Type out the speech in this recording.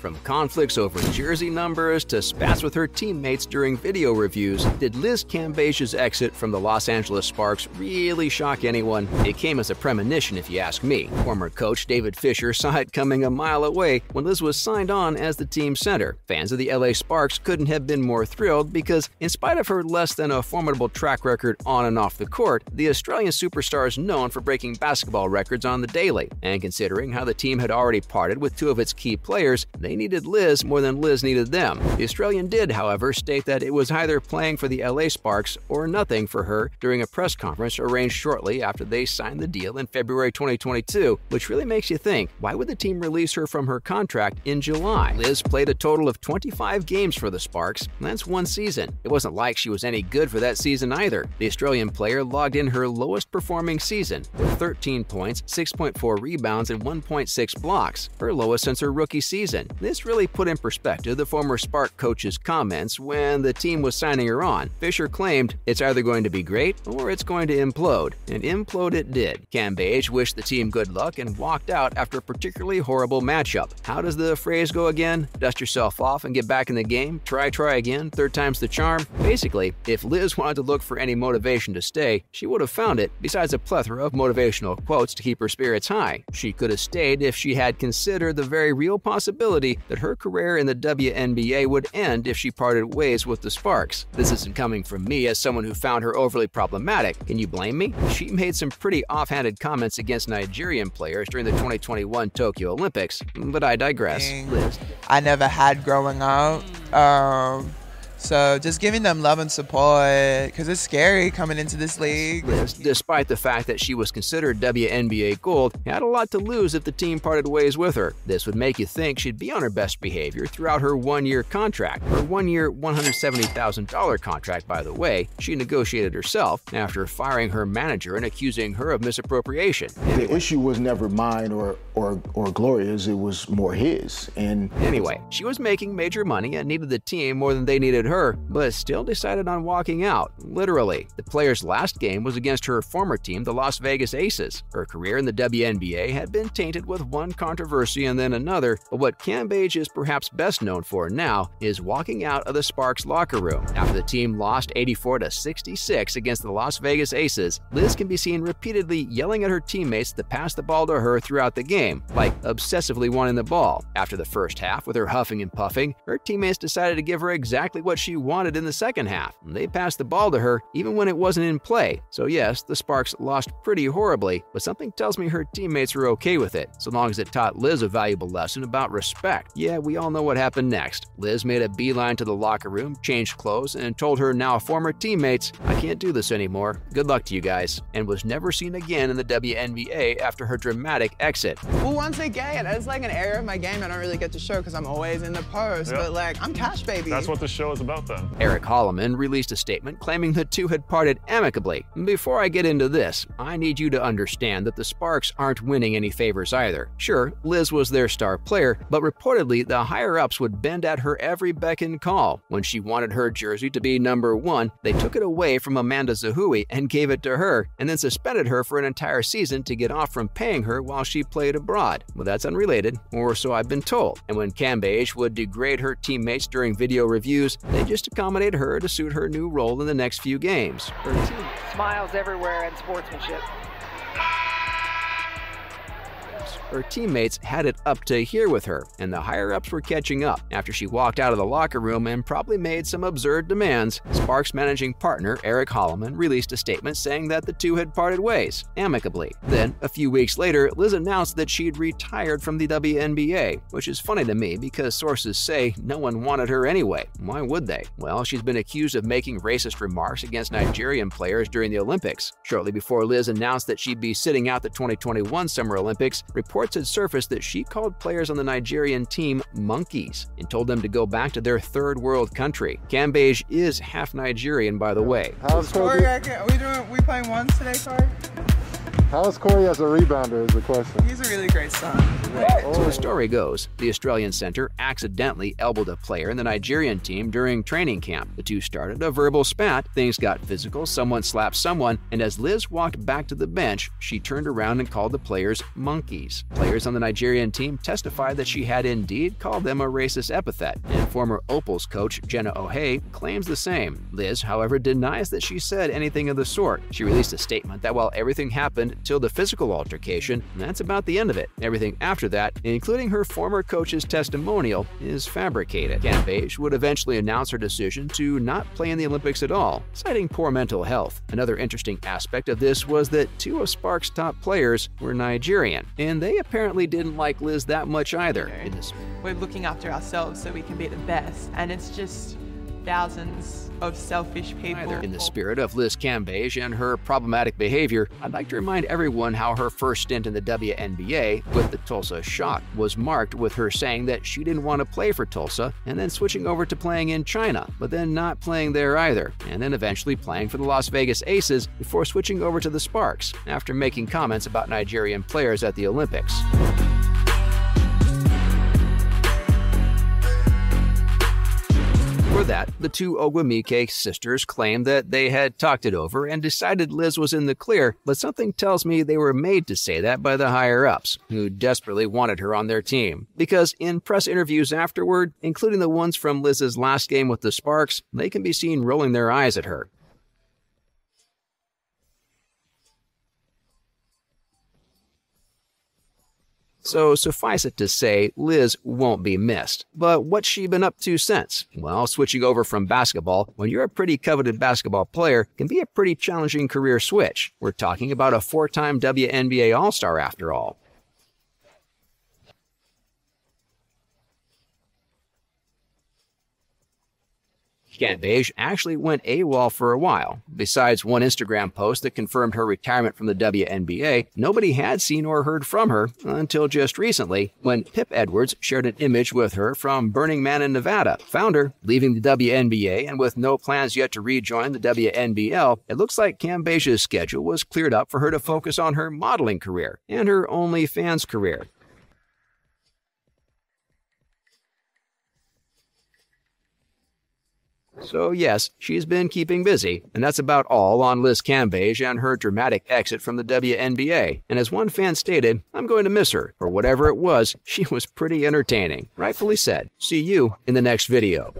From conflicts over jersey numbers to spats with her teammates during video reviews, did Liz Cambage's exit from the Los Angeles Sparks really shock anyone? It came as a premonition if you ask me. Former coach David Fisher saw it coming a mile away when Liz was signed on as the team center. Fans of the LA Sparks couldn't have been more thrilled because, in spite of her less than a formidable track record on and off the court, the Australian superstar is known for breaking basketball records on the daily. And considering how the team had already parted with two of its key players, they needed Liz more than Liz needed them. The Australian did, however, state that it was either playing for the LA Sparks or nothing for her during a press conference arranged shortly after they signed the deal in February 2022, which really makes you think, why would the team release her from her contract in July? Liz played a total of 25 games for the Sparks. That's one season. It wasn't like she was any good for that season either. The Australian player logged in her lowest performing season with 13 points, 6.4 rebounds, and 1.6 blocks, her lowest since her rookie season. This really put in perspective the former Spark coach's comments when the team was signing her on. Fisher claimed, "It's either going to be great or it's going to implode," and implode it did. Cambage wished the team good luck and walked out after a particularly horrible matchup. How does the phrase go again? Dust yourself off and get back in the game? Try again? Third time's the charm? Basically, if Liz wanted to look for any motivation to stay, she would have found it, besides a plethora of motivational quotes to keep her spirits high. She could have stayed if she had considered the very real possibility that her career in the WNBA would end if she parted ways with the Sparks. This isn't coming from me as someone who found her overly problematic. Can you blame me? She made some pretty offhanded comments against Nigerian players during the 2021 Tokyo Olympics, but I digress. Liz. I never had growing up. So just giving them love and support, because it's scary coming into this league. Liz, despite the fact that she was considered WNBA gold, had a lot to lose if the team parted ways with her. This would make you think she'd be on her best behavior throughout her one-year contract. Her one-year, $170,000 contract, by the way, she negotiated herself after firing her manager and accusing her of misappropriation. The issue was never mine or Gloria's, it was more his. And anyway, she was making major money and needed the team more than they needed her, but still decided on walking out, literally. The player's last game was against her former team, the Las Vegas Aces. Her career in the WNBA had been tainted with one controversy and then another, but what Cambage is perhaps best known for now is walking out of the Sparks locker room. After the team lost 84-66 against the Las Vegas Aces, Liz can be seen repeatedly yelling at her teammates to pass the ball to her throughout the game, like obsessively wanting the ball. After the first half, with her huffing and puffing, her teammates decided to give her exactly what she wanted in the second half. They passed the ball to her even when it wasn't in play. So yes, the Sparks lost pretty horribly, but something tells me her teammates were okay with it, so long as it taught Liz a valuable lesson about respect. Yeah, we all know what happened next. Liz made a beeline to the locker room, changed clothes, and told her now former teammates, "I can't do this anymore. Good luck to you guys," and was never seen again in the WNBA after her dramatic exit. Well, once again, it's like an area of my game I don't really get to show because I'm always in the post, but like, I'm cash baby. That's what the show is about then. Eric Holloman released a statement claiming the two had parted amicably. Before I get into this, I need you to understand that the Sparks aren't winning any favors either. Sure, Liz was their star player, but reportedly the higher-ups would bend at her every beck and call. When she wanted her jersey to be number 1, they took it away from Amanda Zahui and gave it to her, and then suspended her for an entire season to get off from paying her while she played abroad. Well, that's unrelated, or so I've been told. And when Cambage would degrade her teammates during video reviews, they just accommodate her to suit her new role in the next few games. Smiles everywhere and sportsmanship. Her teammates had it up to here with her, and the higher-ups were catching up. After she walked out of the locker room and probably made some absurd demands, Sparks managing partner Eric Holloman released a statement saying that the two had parted ways, amicably. Then, a few weeks later, Liz announced that she'd retired from the WNBA, which is funny to me because sources say no one wanted her anyway. Why would they? Well, she's been accused of making racist remarks against Nigerian players during the Olympics. Shortly before Liz announced that she'd be sitting out the 2021 Summer Olympics, reports had surfaced that she called players on the Nigerian team monkeys and told them to go back to their third world country. Cambage is half Nigerian, by the way. Corey, we playing ones today, Corey? How's Corey as a rebounder is the question. He's a really great son. So the story goes, the Australian center accidentally elbowed a player in the Nigerian team during training camp. The two started a verbal spat, things got physical, someone slapped someone, and as Liz walked back to the bench, she turned around and called the players monkeys. Players on the Nigerian team testified that she had indeed called them a racist epithet, and former Opals coach Jenna O'Hay claims the same. Liz, however, denies that she said anything of the sort. She released a statement that while everything happened till the physical altercation, that's about the end of it. Everything after that, including her former coach's testimonial, is fabricated. Cambage would eventually announce her decision to not play in the Olympics at all, citing poor mental health. Another interesting aspect of this was that two of Sparks' top players were Nigerian, and they apparently didn't like Liz that much either. We're looking after ourselves so we can be the best, and it's just thousands of selfish people. In the spirit of Liz Cambage and her problematic behavior, I'd like to remind everyone how her first stint in the WNBA with the Tulsa Shock was marked with her saying that she didn't want to play for Tulsa and then switching over to playing in China, but then not playing there either, and then eventually playing for the Las Vegas Aces before switching over to the Sparks after making comments about Nigerian players at the Olympics. For that, the two Ogwumike sisters claimed that they had talked it over and decided Liz was in the clear, but something tells me they were made to say that by the higher-ups, who desperately wanted her on their team. Because in press interviews afterward, including the ones from Liz's last game with the Sparks, they can be seen rolling their eyes at her. So suffice it to say, Liz won't be missed. But what's she been up to since? Well, switching over from basketball, when you're a pretty coveted basketball player, can be a pretty challenging career switch. We're talking about a 4-time WNBA All-Star after all. Cambage actually went AWOL for a while. Besides one Instagram post that confirmed her retirement from the WNBA, nobody had seen or heard from her until just recently, when Pip Edwards shared an image with her from Burning Man in Nevada. Found her leaving the WNBA, and with no plans yet to rejoin the WNBL, it looks like Cambage's schedule was cleared up for her to focus on her modeling career and her OnlyFans career. So yes, she's been keeping busy, and that's about all on Liz Cambage and her dramatic exit from the WNBA. And as one fan stated, I'm going to miss her. For whatever it was, she was pretty entertaining. Rightfully said. See you in the next video.